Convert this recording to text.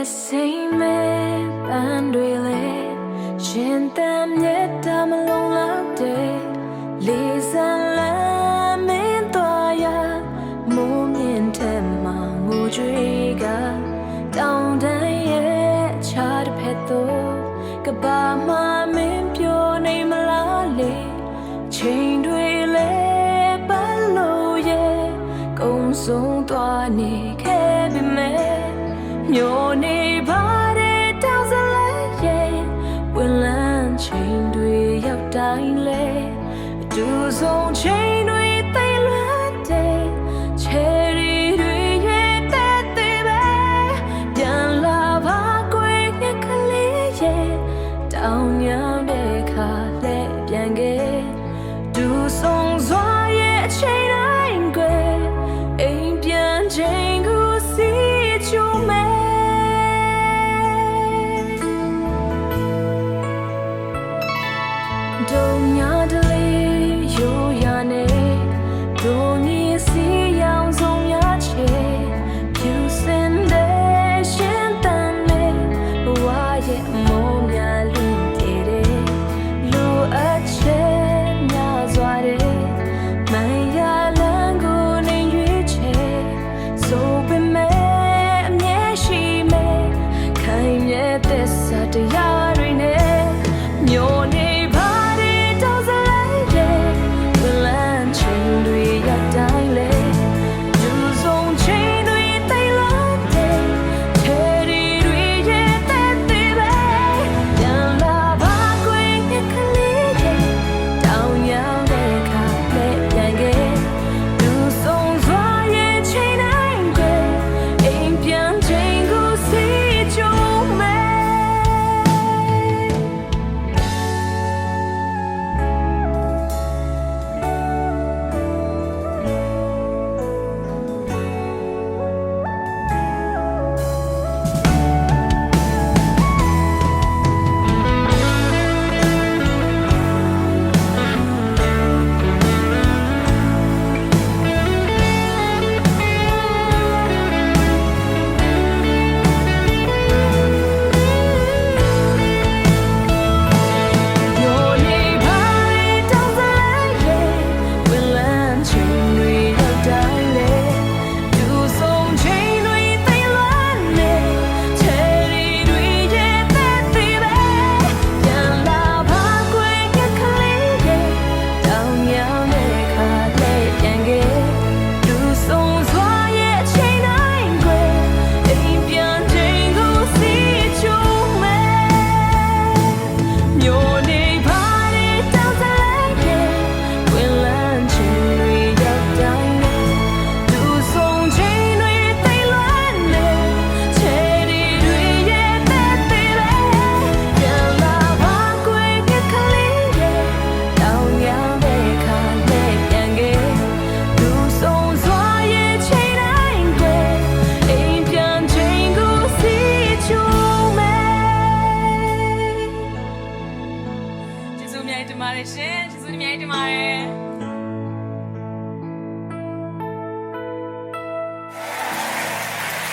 ရဲ့စိတ်မဲ့ပန်းတွေလေရှင်တမ်းမြတ်တာမလုံးလောက်တဲ့လေးစားလမ်းမင်းသွားရမိုးမြင့်ထက်မှငိုကြွေးကတောင်တန်းရဲ့ချားတစ်ဖက်သို့ကဘာမှမင်းပြောနေမလားလေချိန်တွေလေပတ်လို့ရဲ့ကုန်းဆုံးသွားနေခဲ့ပြီမဲ့မျိုးနေပါတဲ့တောင်စလဲရဲ့ဝင်လန်းချိန်တွေရောက်တိုင်းလေအတူဆုံးချိန်တွေသိလွတ်တဲ့ချယ်ရီတွေရဲ့တဲ့သေးပဲပြန်လာပါကွယ်ငှက်ကလေးရဲ့တောင်ညောင်းတဲ့ခါလဲပြန်ခဲ့တူဆုံးစွာရဲ့အချိန်တိုင်းကွယ်အိမ်ပြန်ချိန်ကိုစီချူမဲdon't know